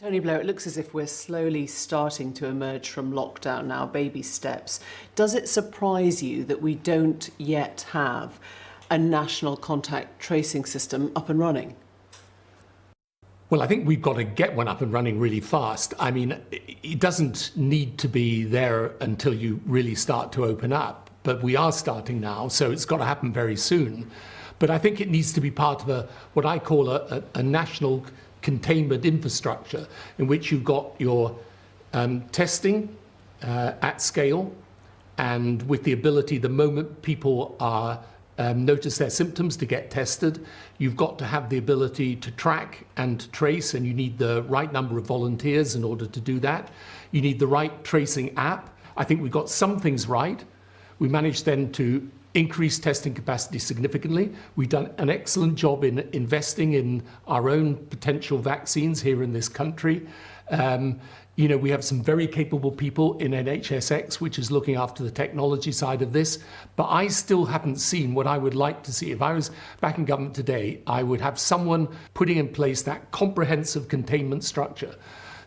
Tony Blair, it looks as if we're slowly starting to emerge from lockdown now, baby steps. Does it surprise you that we don't yet have a national contact tracing system up and running? Well, I think we've got to get one up and running really fast. I mean, it doesn't need to be there until you really start to open up, but we are starting now, so it's got to happen very soon. But I think it needs to be part of what I call a national containment infrastructure, in which you've got your testing at scale, and with the ability, the moment people are notice their symptoms, to get tested. You've got to have the ability to track and trace, and you need the right number of volunteers in order to do that. You need the right tracing app. I think we got some things right. We managed then to increase testing capacity significantly. We've done an excellent job in investing in our own potential vaccines here in this country. You know, we have some very capable people in NHSX, which is looking after the technology side of this. But I still haven't seen what I would like to see. If I was back in government today, I would have someone putting in place that comprehensive containment structure.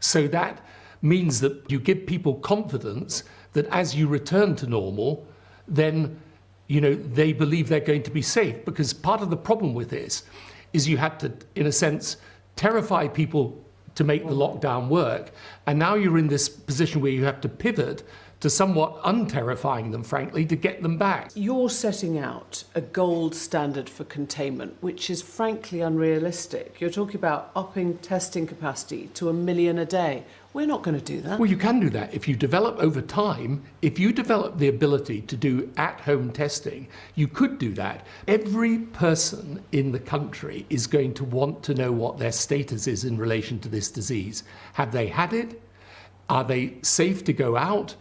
So that means that you give people confidence that as you return to normal, then, you know, they believe they're going to be safe. Because part of the problem with this is you had to, in a sense, terrify people to make the lockdown work. And now you're in this position where you have to pivot to somewhat unterrifying them, frankly, to get them back. You're setting out a gold standard for containment, which is frankly unrealistic. You're talking about upping testing capacity to 1 million a day. We're not going to do that. Well, you can do that if you develop over time. If you develop the ability to do at-home testing, you could do that. Every person in the country is going to want to know what their status is in relation to this disease. Have they had it? Are they safe to go out?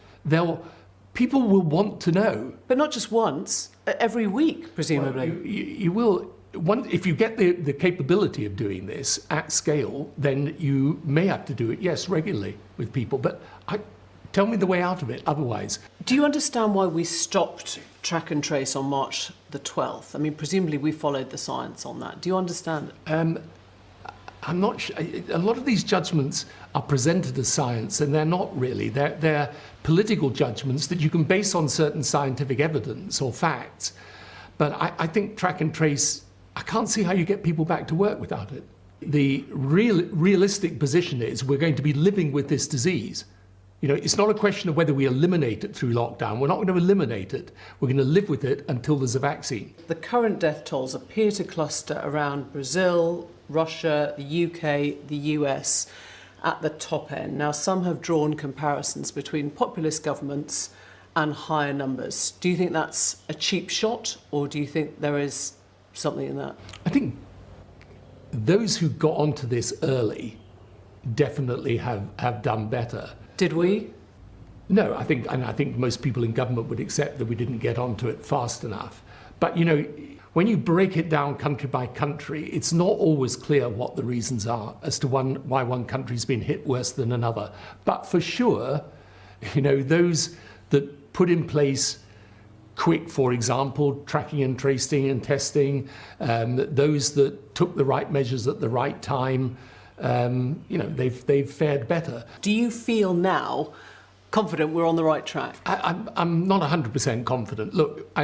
People will want to know. But not just once, every week, presumably. Well, you will. If you get the capability of doing this at scale, then you may have to do it, yes, regularly with people. But tell me the way out of it otherwise. Do you understand why we stopped track and trace on March the 12th? I mean, presumably we followed the science on that. Do you understand? I'm not sure. A lot of these judgments are presented as science, and they're not really. They're political judgments that you can base on certain scientific evidence or facts. But I think track and trace, I can't see how you get people back to work without it. The realistic position is we're going to be living with this disease. You know, it's not a question of whether we eliminate it through lockdown. We're not going to eliminate it. We're going to live with it until there's a vaccine. The current death tolls appear to cluster around Brazil, Russia, the UK, the US at the top end. Now, some have drawn comparisons between populist governments and higher numbers. Do you think that's a cheap shot, or do you think there is something in that? I think those who got onto this early definitely have done better. Did we? No, I think most people in government would accept that we didn't get onto it fast enough. But, you know, when you break it down country by country, it's not always clear what the reasons are as to why one country's been hit worse than another. But for sure, you know, those that put in place quick, for example, tracking and tracing and testing, those that took the right measures at the right time, you know, they've fared better. Do you feel now confident we're on the right track? I'm not 100% confident. Look,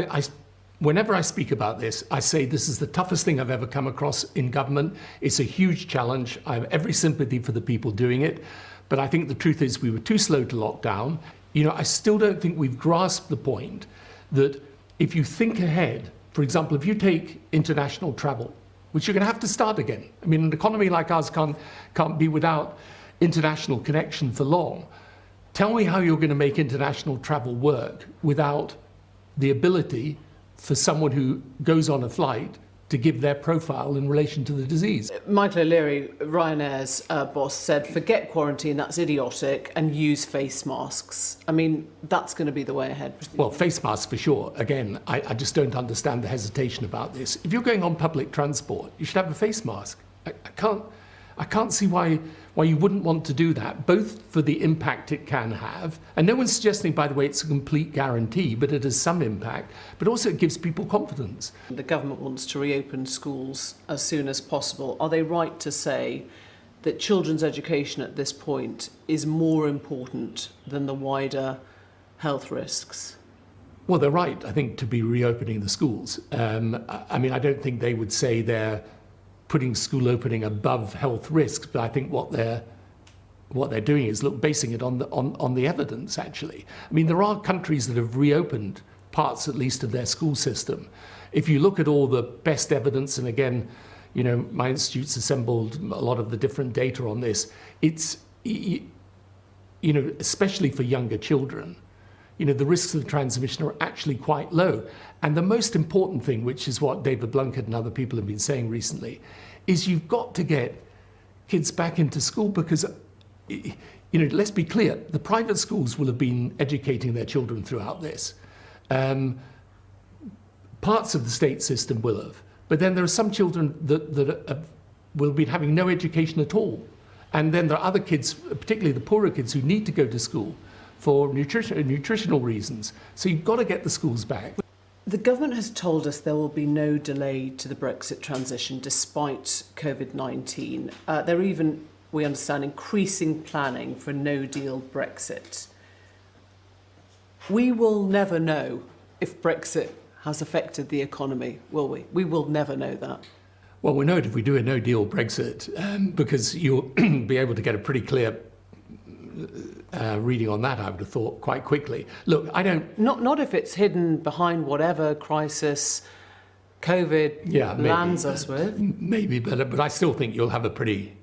whenever I speak about this, I say this is the toughest thing I've ever come across in government. It's a huge challenge. I have every sympathy for the people doing it. But I think the truth is we were too slow to lock down. You know, I still don't think we've grasped the point that if you think ahead, for example, if you take international travel, which you're going to have to start again. I mean, an economy like ours can't be without international connection for long. Tell me how you're going to make international travel work without the ability for someone who goes on a flight to give their profile in relation to the disease. Michael O'Leary, Ryanair's boss, said, forget quarantine, that's idiotic, and use face masks. I mean, that's going to be the way ahead. Well, face masks for sure. Again, I just don't understand the hesitation about this. If you're going on public transport, you should have a face mask. I can't see why you wouldn't want to do that, both for the impact it can have, and no one's suggesting, by the way, it's a complete guarantee, but it has some impact, but also it gives people confidence. The government wants to reopen schools as soon as possible. Are they right to say that children's education at this point is more important than the wider health risks? Well, they're right, I think, to be reopening the schools. I mean, I don't think they would say they're putting school opening above health risks, but I think what they're doing is basing it on the evidence, actually. I mean, there are countries that have reopened parts, at least, of their school system. If you look at all the best evidence, and again, you know, my institute's assembled a lot of the different data on this, it's, you know, especially for younger children, you know, the risks of transmission are actually quite low. And the most important thing, which is what David Blunkett and other people have been saying recently, is you've got to get kids back into school because, you know, let's be clear, the private schools will have been educating their children throughout this. Parts of the state system will have. But then there are some children that will be having no education at all. And then there are other kids, particularly the poorer kids, who need to go to school for nutritional reasons. So you've got to get the schools back. The government has told us there will be no delay to the Brexit transition despite COVID-19. They're even, we understand, increasing planning for no-deal Brexit. We will never know if Brexit has affected the economy, will we? We will never know that. Well, we know it if we do a no-deal Brexit, because you'll be able to get a pretty clear reading on that, I would have thought, quite quickly. Look, I don't... Not if it's hidden behind whatever crisis COVID lands us with. Maybe, but I still think you'll have a pretty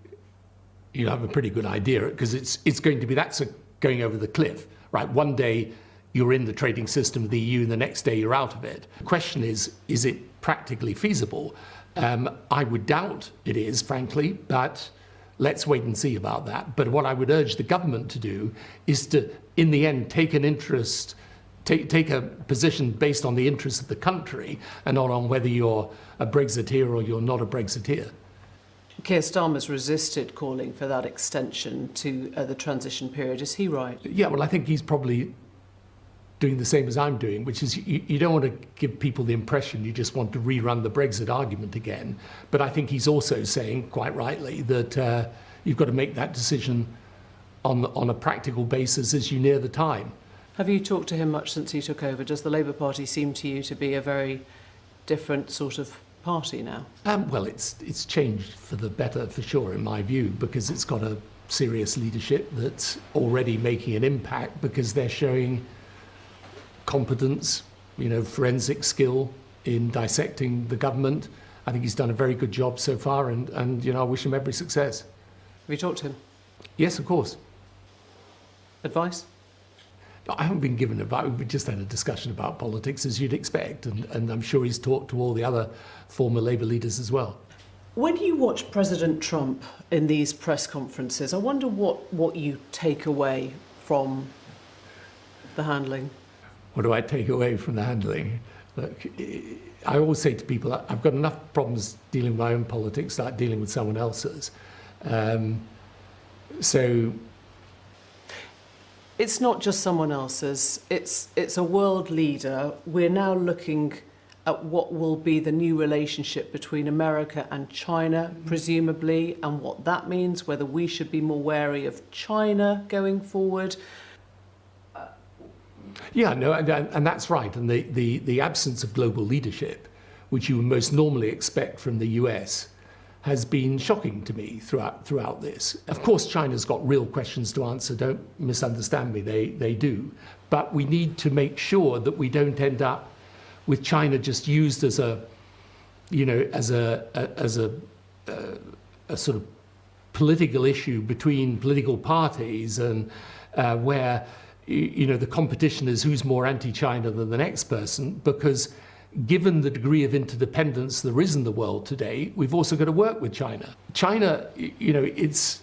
good idea, because it's going to be, that's going over the cliff, right? One day you're in the trading system of the EU, and the next day you're out of it. The question is it practically feasible? I would doubt it is, frankly, but let's wait and see about that. But what I would urge the government to do is to, in the end, take an interest, take a position based on the interests of the country and not on whether you're a Brexiteer or you're not a Brexiteer. Keir Starmer's resisted calling for that extension to the transition period. Is he right? Yeah, well, I think he's probably doing the same as I'm doing, which is you don't want to give people the impression you just want to rerun the Brexit argument again. But I think he's also saying, quite rightly, that you've got to make that decision on a practical basis as you near the time. Have you talked to him much since he took over? Does the Labour Party seem to you to be a very different sort of party now? Well, it's changed for the better, for sure, in my view, because it's got a serious leadership that's already making an impact because they're showing competence, you know, forensic skill in dissecting the government. I think he's done a very good job so far, and you know, I wish him every success. Have you talked to him? Yes, of course. Advice? No, I haven't been given advice. We just had a discussion about politics, as you'd expect, and I'm sure he's talked to all the other former Labour leaders as well. When you watch President Trump in these press conferences, I wonder what you take away from the handling. What do I take away from the handling? Look, I always say to people, I've got enough problems dealing with my own politics, start dealing with someone else's. So it's not just someone else's, it's a world leader. We're now looking at what will be the new relationship between America and China, presumably, and what that means, whether we should be more wary of China going forward. Yeah, no, and that's right. And the absence of global leadership, which you would most normally expect from the US, has been shocking to me throughout this. Of course, China's got real questions to answer. Don't misunderstand me. They do. But we need to make sure that we don't end up with China just used as a, you know, as a sort of political issue between political parties, and where, you know, the competition is who's more anti-China than the next person, because given the degree of interdependence there is in the world today, we've also got to work with China. China, you know, it's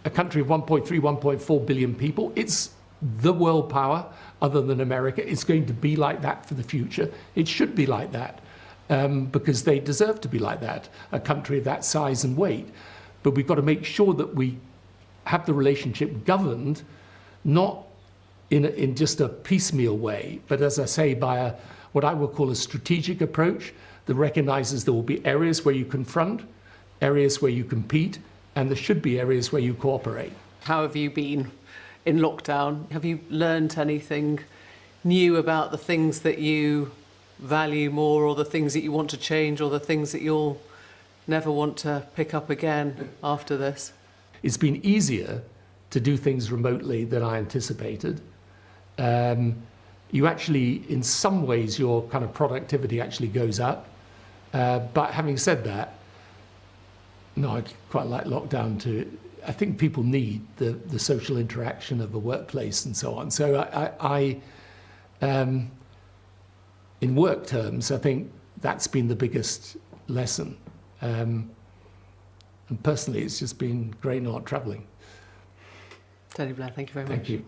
a country of 1.3, 1.4 billion people. It's the world power other than America. It's going to be like that for the future. It should be like that, because they deserve to be like that, a country of that size and weight. But we've got to make sure that we have the relationship governed, not in just a piecemeal way, but as I say, by what I will call a strategic approach that recognizes there will be areas where you confront, areas where you compete, and there should be areas where you cooperate. How have you been in lockdown? Have you learnt anything new about the things that you value more, or the things that you want to change, or the things that you'll never want to pick up again after this? It's been easier to do things remotely than I anticipated. You actually, in some ways, your kind of productivity actually goes up. But having said that, no, I quite like lockdown too. I think people need the social interaction of the workplace and so on. So in work terms, I think that's been the biggest lesson. And personally, it's just been great not travelling. Tony Blair, thank you very much. Thank you.